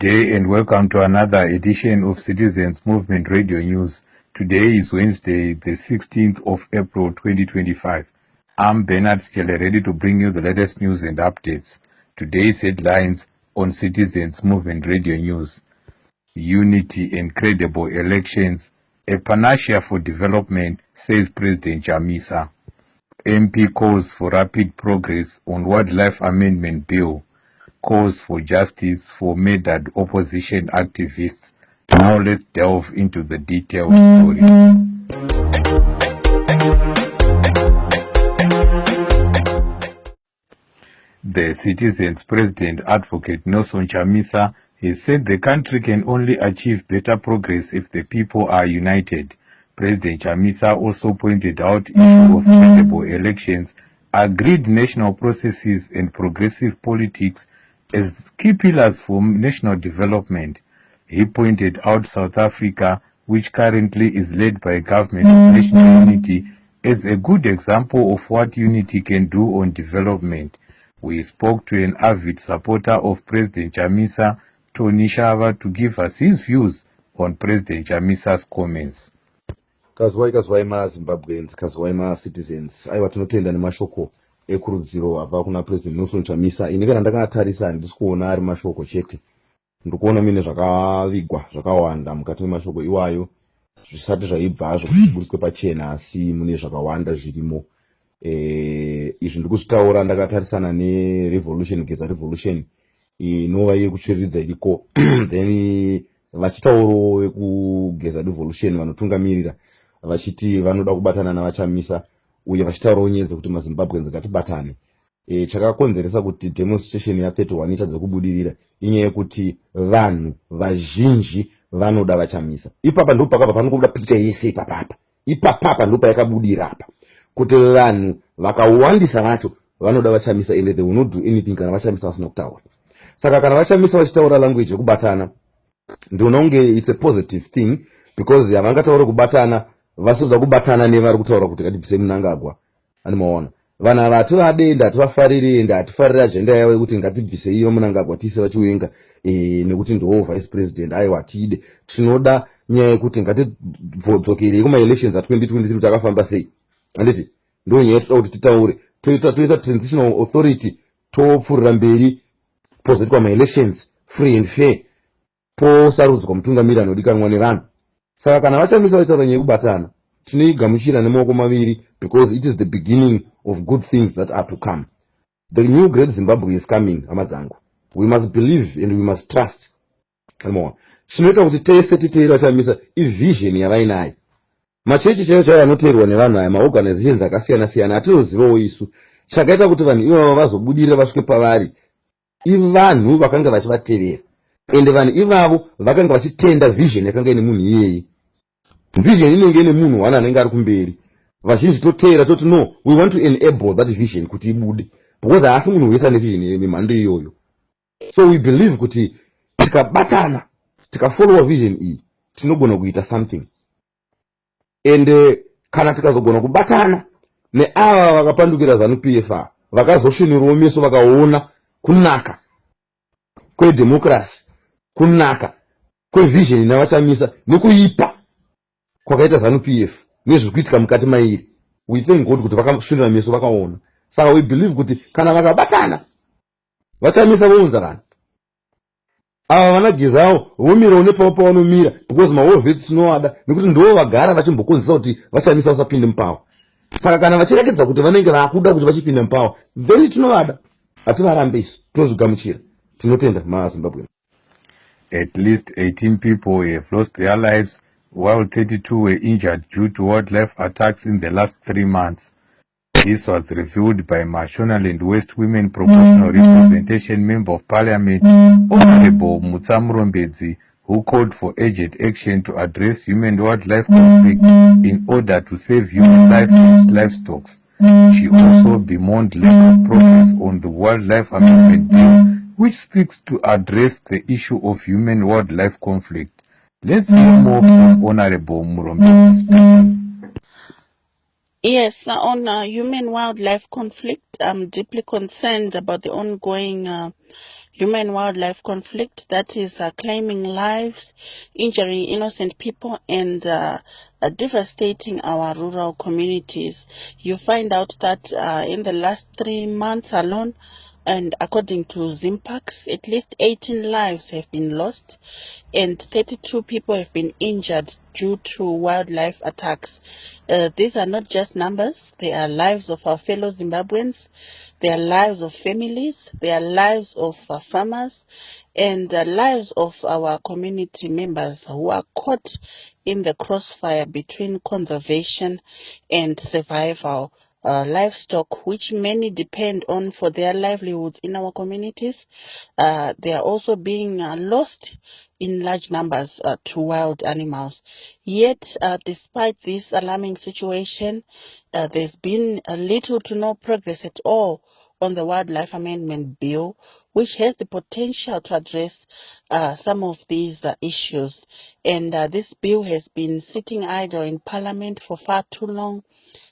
day and welcome to another edition of Citizens Movement Radio News. Today is Wednesday, the 16th of April 2025. I'm Bernard Stele, ready to bring you the latest news and updates. Today's headlines on Citizens Movement Radio News. Unity and credible elections, a panacea for development, says President Chamisa. MP calls for rapid progress on Wildlife Amendment Bill. Calls for justice for murdered opposition activists. Now let's delve into the detailed stories. The Citizens President Advocate Nelson Chamisa has said the country can only achieve better progress if the people are united. President Chamisa also pointed out the issue of credible elections, agreed national processes and progressive politics as key pillars for national development. He pointed out South Africa, which currently is led by a government of national unity, as a good example of what unity can do on development. We spoke to an avid supporter of President Chamisa, Tony Shava, to give us his views on President Chamisa's comments. Kazwai ma Zimbabweans, kazwai ma citizens. Aiwa tinotenda nemashoko ekurudziro abva kuna President Nelson Chamisa. Ini kana ndakatarisa handisi kuona ari mashoko chete. Ndikuona mine zvakavigwa zvakawanda mukati memashoko iwayo. Zvisati zvaibva zvokuchiburiswe pachena asi mune zvakawanda zvirimo. Izvi ndikuzvitaura ndakatarisana nerevolution, Geza Revolution inova yekutsviridza iriko. Then vachitauro wekugeza Revolution vanotungamirira vachiti vanoda kubatana navaChamisa uye vachitaurawo nyaya dzekuti maZimbabweans ngatibatane. Chakakonzeresa kuti demonstration ya31 itadze kubudirira inyaya yekuti vanhu vazhinji vanoda vaChamisa. Ipapa ndipo pakabva panokubuda picture yese ipapapa. Ipapapa ndipo payakabudira apa. Kuti vanhu vakawandisa vacho vanoda vaChamisa and they will not do anything kana vaChamisa vasina kutaura. Saka kana vaChamisa vachitaura language yekubatana ndinoona kunge it's a positive thing because havangataura kubatana vasoda kubatana nevari kutaura kuti ngatibvise Mnangagwa. Animaona vanhu ava hativadenda, hativafariri ende hatifariri agenda yavo yekuti ngatibvise iyo Mnangagwa tiise vachiwenga nekuti ndiwo vice president. Aiwa tide tinoda nyaya yekuti ngatidzokerei kuma-elections a2023 takafamba sei. Handiti ndo nyaya toda kuti titaure toita transitional authority topfuurira mberi pozoitwa ma-elections free and fair posarudzwa mutungamiriri anodikanwa nevanhu. Saka kana vaChamisa vachitaura nyaya yekubatana tinoigamuchira nemaoko maviri because it is the beginning of good things that are to come. The new great Zimbabwe is coming, hama dzangu. We must believe and we must trust. Chinoita kuti tese titeera vaChamisa ivision yavainayo. Machechi chaiwo anoteerwa nevanhu aya, maorganizations akasiyana-siyana atinozivawo isu. Chakaita kuti vanhu ivavo vazobudirira vasvike pavari ivanhu vakanga vachivatevera. Ende vanhu ivavo vakanga vachitenda vision yakanga ine munhu iyeye. Vision inenge ine munhu wana anenge ari kumberi. Vazhinji toteera toti no, we want to enable that vision kuti ibude. Because haasi munhu wese ane vision yemhando iyoyo. So we believe kuti tikabatana, tikafollowa vision iyi, tinogona kuita something. Ende kana tikazogona kubatana neava vakapandukira ZANU-PF vakazoshunirawo meso vakaona kunaka kwedemocracy, kunaka kwevision navaChamisa nekuipa kwakaita ZANU-PF nezviri kuitika mukati mairi. We thank God kuti vakashunira meso vakaona. Saka we believe kuti kana vakabatana vaChamisa vounza vanhu ava vanagezawo vomirawo nepavo pavanomira because mahall vets tinovada nekuti ndivo vagara vachimbokonzesa kuti vaChamisa vasapinde mupavo. Saka kana vachirekedza kuti vanenge vakuda kuti vachipinda mupavo then tinovada, hativarambe isu, tinozvigamuchira. Tinotenda maZimbabwe. At least 18 people have lost their lives while 32 were injured due to wildlife attacks in the last 3 months. This was revealed by Mashonaland West Women Proportional Representation Member of Parliament, Honorable Mutsamurombedzi, who called for urgent action to address human-wildlife conflict in order to save human life and livestock. She also bemoaned lack of progress on the Wildlife Amendment Bill, which speaks to address the issue of human-wildlife conflict. Let's hear more from Honorable Murombedzi speaking. Yes, on human-wildlife conflict, I'm deeply concerned about the ongoing human-wildlife conflict that is claiming lives, injuring innocent people, and devastating our rural communities. You find out that in the last 3 months alone, and according to Zimpax, at least 18 lives have been lost and 32 people have been injured due to wildlife attacks. These are not just numbers, they are lives of our fellow Zimbabweans, they are lives of families, they are lives of farmers, and lives of our community members who are caught in the crossfire between conservation and survival. Livestock, which many depend on for their livelihoods in our communities, they are also being lost in large numbers to wild animals. Yet, despite this alarming situation, there's been little to no progress at all on the Wildlife Amendment Bill, which has the potential to address some of these issues. And this bill has been sitting idle in Parliament for far too long,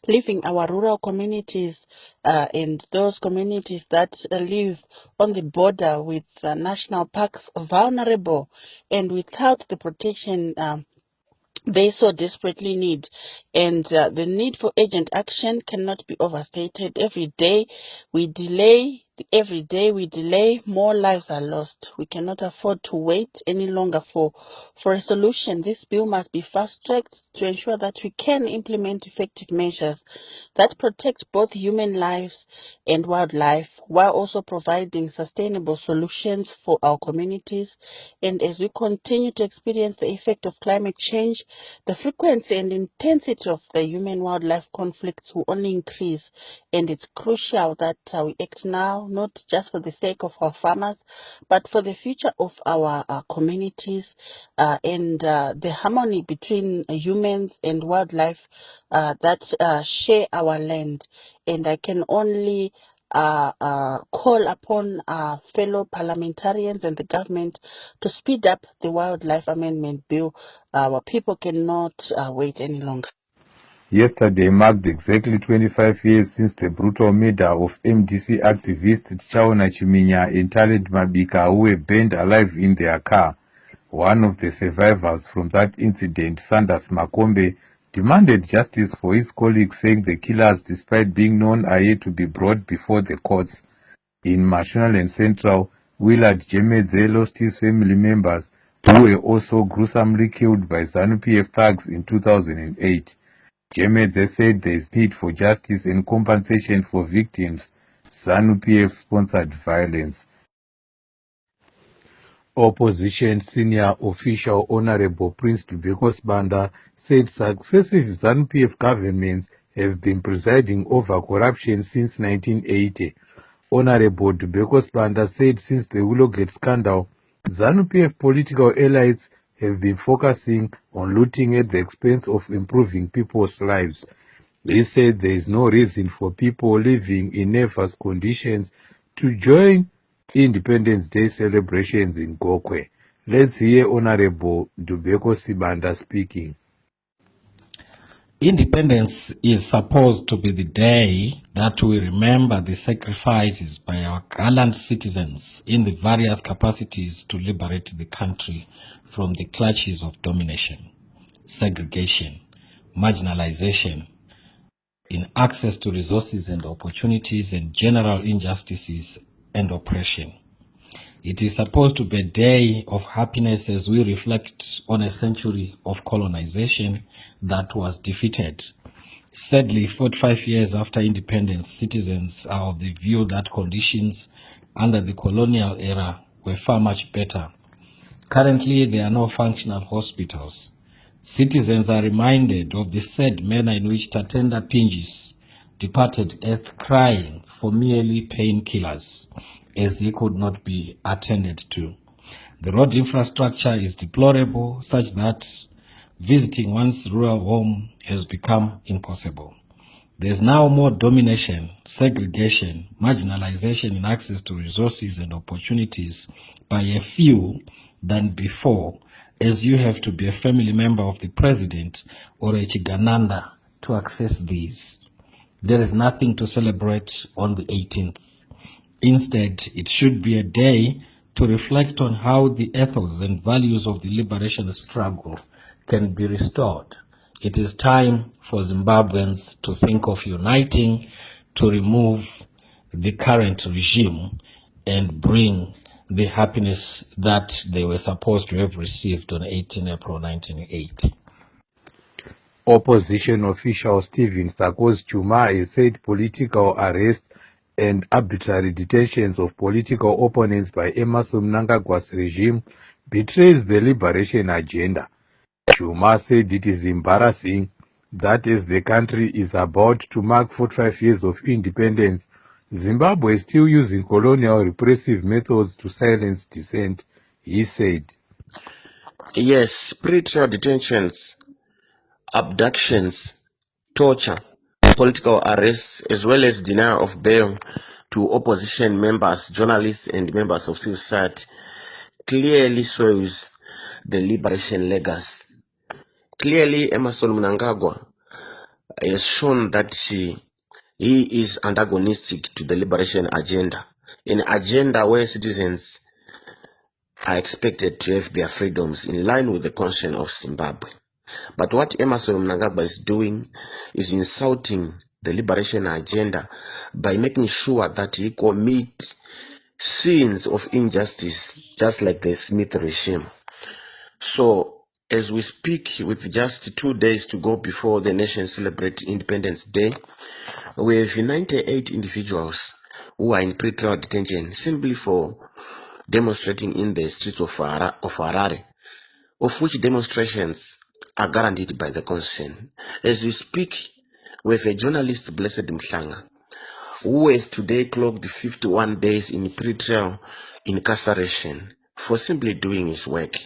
leaving our rural communities and those communities that live on the border with national parks vulnerable and without the protection they so desperately need. And the need for urgent action cannot be overstated. Every day we delay, more lives are lost. We cannot afford to wait any longer for a solution. This bill must be fast-tracked to ensure that we can implement effective measures that protect both human lives and wildlife while also providing sustainable solutions for our communities. And as we continue to experience the effect of climate change, the frequency and intensity of the human-wildlife conflicts will only increase, and it's crucial that we act now, not just for the sake of our farmers, but for the future of our communities and the harmony between humans and wildlife that share our land. And I can only call upon our fellow parliamentarians and the government to speed up the Wildlife Amendment Bill. Our people cannot wait any longer. Yesterday marked exactly 25 years since the brutal murder of MDC activist Chaona Chiminya and Talent Mabika, who were burned alive in their car. One of the survivors from that incident, Sanders Makombe, demanded justice for his colleagues, saying the killers, despite being known, are yet to be brought before the courts. In Mashonaland Central, Willard Jemedze lost his family members, who were also gruesomely killed by ZANU-PF thugs in 2008. Jemedze said there is need for justice and compensation for victims ZANU-PF-sponsored violence. Opposition senior official Honorable Prince Dubeko Sibanda said successive ZANU-PF governments have been presiding over corruption since 1980. Honorable Dubeko Sibanda said since the Willowgate scandal, ZANU-PF political elites have been focusing on looting at the expense of improving people's lives. He said there is no reason for people living in nefarious conditions to join Independence Day celebrations in Gokwe. Let's hear Honorable Dubeko Sibanda speaking. Independence is supposed to be the day that we remember the sacrifices by our gallant citizens in the various capacities to liberate the country from the clutches of domination, segregation, marginalization, in access to resources and opportunities, and general injustices and oppression. It is supposed to be a day of happiness as we reflect on a century of colonization that was defeated. Sadly, 45 years after independence, citizens are of the view that conditions under the colonial era were far much better. Currently, there are no functional hospitals. Citizens are reminded of the sad manner in which Tatenda Pinjis departed earth crying for merely painkillers, as he could not be attended to. The road infrastructure is deplorable, such that visiting one's rural home has become impossible. There's now more domination, segregation, marginalization in access to resources and opportunities by a few than before, as you have to be a family member of the president or a Chigananda to access these. There is nothing to celebrate on the 18th. Instead, it should be a day to reflect on how the ethos and values of the liberation struggle can be restored. It is time for Zimbabweans to think of uniting to remove the current regime and bring the happiness that they were supposed to have received on 18 April 1980. Opposition official Stephen Sarkozy Chuma has said political arrests and arbitrary detentions of political opponents by Emmerson Mnangagwa's regime betrays the liberation agenda. Chuma said it is embarrassing that as the country is about to mark 45 years of independence, Zimbabwe is still using colonial repressive methods to silence dissent, he said. Yes, pre-trial detentions, abductions, torture, political arrests, as well as denial of bail to opposition members, journalists, and members of civil society clearly shows the liberation legacy. Clearly, Emmerson Mnangagwa has shown that he is antagonistic to the liberation agenda, an agenda where citizens are expected to have their freedoms in line with the constitution of Zimbabwe. But what Emmerson Mnangagwa is doing is insulting the liberation agenda by making sure that he commits sins of injustice, just like the Smith regime. So, as we speak, with just 2 days to go before the nation celebrates Independence Day, we have 98 individuals who are in pre-trial detention simply for demonstrating in the streets of Harare, of which demonstrations are guaranteed by the Constitution. As we speak, we have a journalist, Blessed Mhlanga, who has today clocked 51 days in pre-trial incarceration for simply doing his work.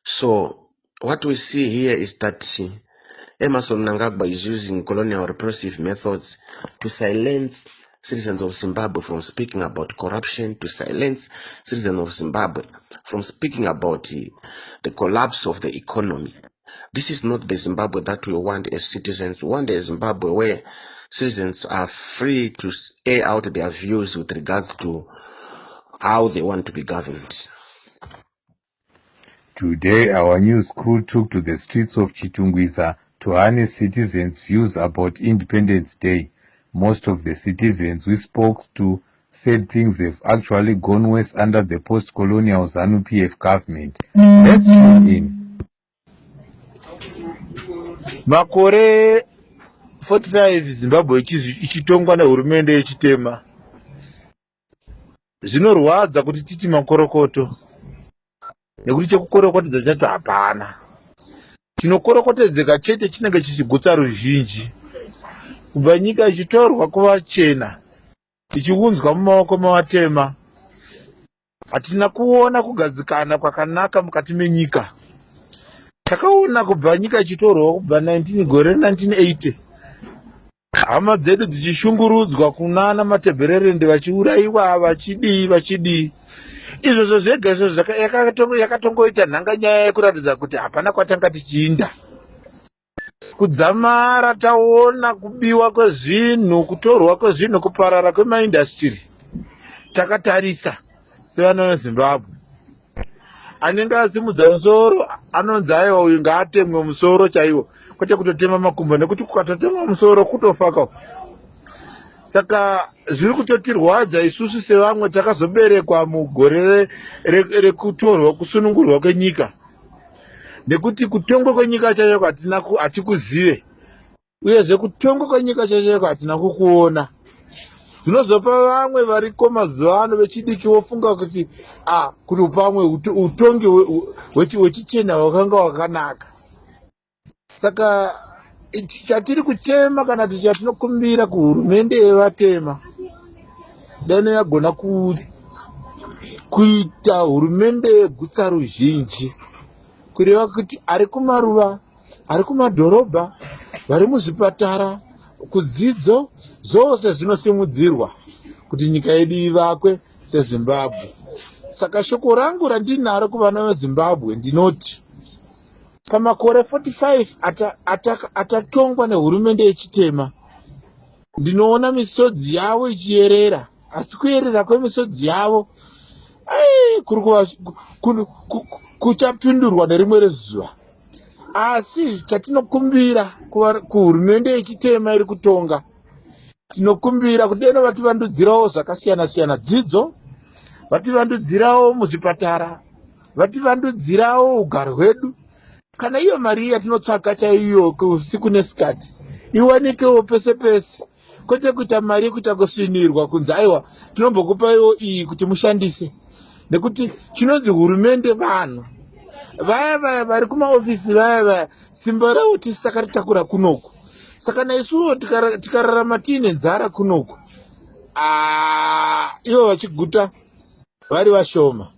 So what we see here is that Emmerson Mnangagwa is using colonial repressive methods to silence citizens of Zimbabwe from speaking about corruption, to silence citizens of Zimbabwe from speaking about the collapse of the economy. This is not the Zimbabwe that we want as citizens. We want a Zimbabwe where citizens are free to air out their views with regards to how they want to be governed. Today, our news crew took to the streets of Chitungwiza to harness citizens' views about Independence Day. Most of the citizens we spoke to said things have actually gone worse under the post-colonial ZANU-PF government. Let's tune in. Makore 45 Zimbabwe ichitongwa nehurumende yechitema. Zvinorwadza kuti titi makorokoto. Nekuti chekukorokotedza chacho hapana. Chinokorokotedzeka chete chinenge chichigutsa ruzhinji. Kubva nyika ichitorwa kuvachena, ichiunzwa mumaoko mavatema. Hatina kuona kugadzikana kwakanaka mukati menyika. Takaona kubva nyika ichitorwa kubva gore 1980. Hama dzedu dzichishungurudzwa kunana matebhererende vachiuraiwa vachidii. Izvozvo zvega izvozvo yakatongoita nhanganyaya yekuratidza kuti hapana kwatanga tichiinda. Kudzamara taona kubiwa kwezvinhu, kutorwa kwezvinhu, kuparara kwemaindastiri. Takatarisa sevana veZimbabwe. Anenge asimudza musoro anonzi aiwa uyu ngaatemwe musoro chaiwo, kwete kutotema makumbo, nekuti kukatotemwa musoro kutofaka. Saka zviri kutotirwadza isusu sevamwe takazoberekwa mugore rekutorwa kusunungurwa kwenyika. Nekuti kutongwa kwenyika chaiko hatikuzive, uyezve kutongwa kwenyika chaiko hatina kukuona. Zvinozopa vamwe variko mazuva ano vechidiki vofunga kuti kuti pamwe utongi hwechichena hwakanga hwakanaka. Saka chatiri kutema kana kuti chatinokumbira kuhurumende yevatema, dane yagona kuita hurumende yegutsa ruzhinji, kureva kuti ari kumaruva, ari kumadhorobha, vari muzvipatara, kudzidzo, zvose zvinosimudzirwa kuti nyika yedu ivakwe seZimbabwe. Saka shoko rangu randinaro kuvana veZimbabwe ndinoti, pamakore 45 atatongwa nehurumende yechitema, ndinoona misodzi yavo ichiyerera, asi kuyerera kwemisodzi yavo kuchapindurwa nerimwe rezuva. Asi chatinokumbira kuhurumende yechitema iri kutonga, tinokumbira kuti deno vativandudzirawo zvakasiyana-siyana, dzidzo, vativandudzirawo muzvipatara, vativandudzirawo ugaro hwedu. Kana iyo mari yatinotsvaka chaiyo usiku nesikati iwanikewo pese pese, kwete kuita mari yekuita kusvinirwa kunzi aiwa tinombokupaiwo iyi kuti mushandise. Nekuti chinonzi hurumende vanhu vaya vari kumaofisi vaya simba ravo tisi takaritakura kunoku. Saka naisuwo tikararama tiine nzara kunoku, ivo vachiguta vari vashoma,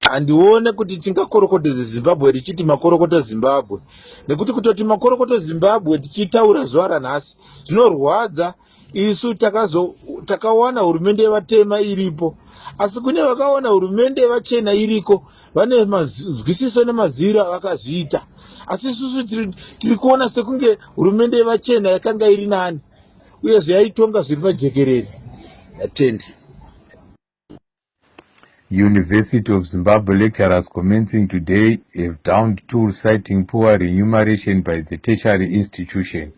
handione kuti tingakorokodeze Zimbabwe richiti makorokoto Zimbabwe. Nekuti kutoti makorokoto Zimbabwe tichitaura zuva ranhasi zvinorwadza. Isu takawana hurumende yevatema iripo, asi kune vakaona hurumende yevachena iriko, vane mazwisiso nemaziviro avakazviita. Asi isusu tiri kuona sekunge hurumende yevachena yakanga iri nani uyezve yaitonga zviri pajekerere. Atendi. University of Zimbabwe lecturers commencing today have downed tools citing poor remuneration by the tertiary institution.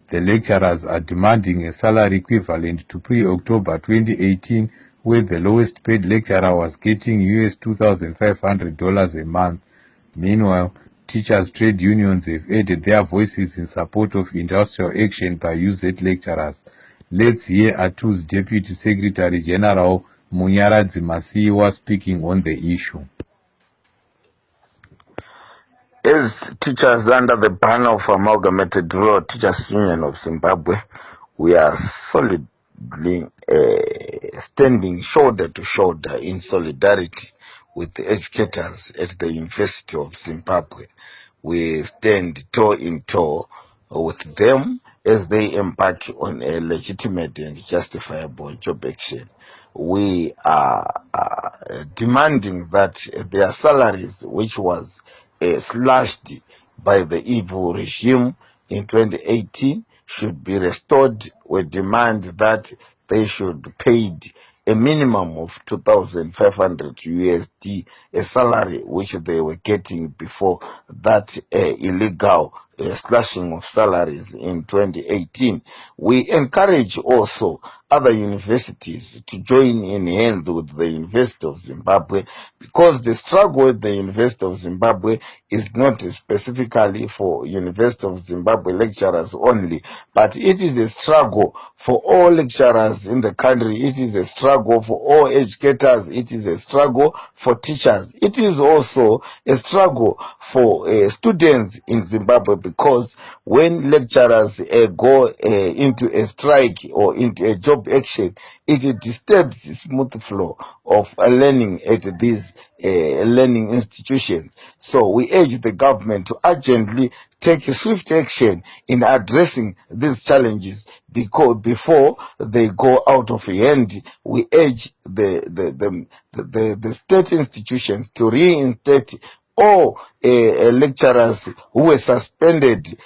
The lecturers are demanding a salary equivalent to pre-October 2018, where the lowest paid lecturer was getting US $2,500 a month. Meanwhile, teachers' trade unions have added their voices in support of industrial action by UZ lecturers. Let's hear ATU's Deputy Secretary General Munyaradzi Masiyiwa speaking on the issue. As teachers under the banner of Amalgamated Rural Teachers Union of Zimbabwe, we are solidly standing shoulder to shoulder in solidarity with the educators at the University of Zimbabwe. We stand toe in toe with them as they embark on a legitimate and justifiable job action. We are demanding that their salaries, which was slashed by the evil regime in 2018, should be restored. We demand that they should be paid a minimum of 2,500 USD, a salary which they were getting before that illegal slashing of salaries in 2018. We encourage also other universities to join in hands with the University of Zimbabwe, because the struggle with the University of Zimbabwe is not specifically for University of Zimbabwe lecturers only, but it is a struggle for all lecturers in the country. It is a struggle for all educators. It is a struggle for teachers. It is also a struggle for students in Zimbabwe, because when lecturers go into a strike or into a job action, it disturbs the smooth flow of learning at these learning institutions. So we urge the government to urgently take swift action in addressing these challenges, because before they go out of hand. We urge the state institutions to reinstate all lecturers who were suspended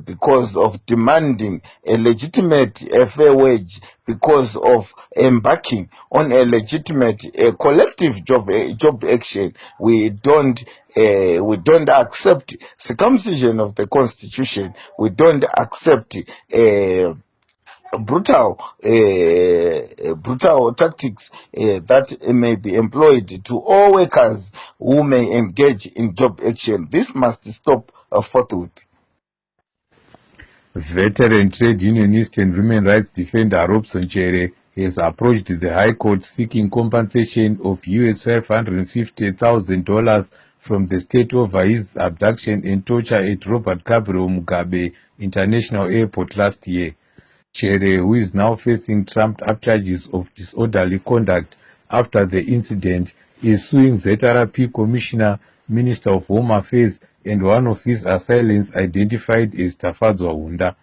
because of demanding a legitimate fair wage, because of embarking on a legitimate collective job action. We don't accept circumcision of the constitution. We don't accept brutal tactics that may be employed to all workers who may engage in job action. This must stop forthwith. Veteran trade unionist and women rights defender Robson Chere has approached the High Court seeking compensation of US $550,000 from the state over his abduction and torture at Robert Gabriel Mugabe International Airport last year. Chere, who is now facing trumped-up charges of disorderly conduct after the incident, is suing ZRP Commissioner, Minister of Home Affairs, and one of his assailants identified as Tafadzwa Hunda.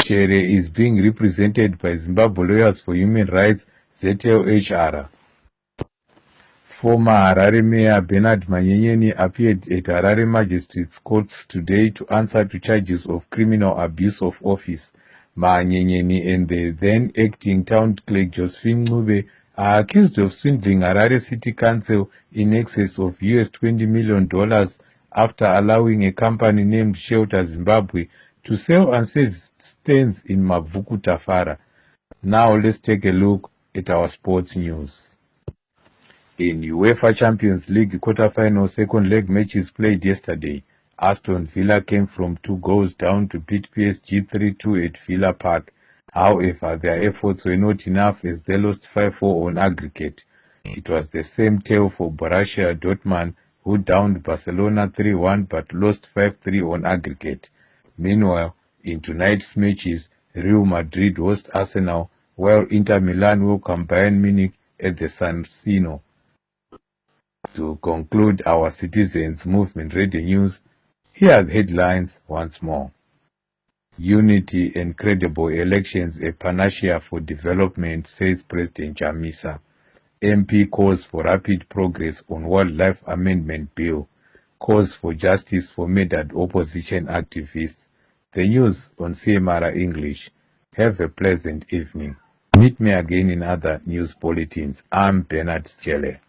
Chere is being represented by Zimbabwe Lawyers for Human Rights, ZLHR. Former Harare Mayor Bernard Manyenyeni appeared at Harare Magistrates Courts today to answer to charges of criminal abuse of office. Manyenyeni and the then acting town clerk Josephine Ncube are accused of swindling Harare City Council in excess of US $20 million after allowing a company named Shelter Zimbabwe to sell unsafe stands in Mavuku Tafara. Now let's take a look at our sports news. In UEFA Champions League quarter-final second leg matches played yesterday, Aston Villa came from 2 goals down to beat PSG 3-2 at Villa Park. However, their efforts were not enough as they lost 5-4 on aggregate. It was the same tale for Borussia Dortmund, who downed Barcelona 3-1 but lost 5-3 on aggregate. Meanwhile, in tonight's matches, Real Madrid host Arsenal, while Inter Milan welcome Bayern Munich at the San Siro. To conclude our Citizens Movement Radio News, here are the headlines once more. Unity and credible elections a panacea for development, says President Chamisa. MP calls for rapid progress on Wildlife Amendment Bill. Calls for justice for murdered opposition activists. The news on CMR English. Have a pleasant evening. Meet me again in other news bulletins. I'm Bernard Chele.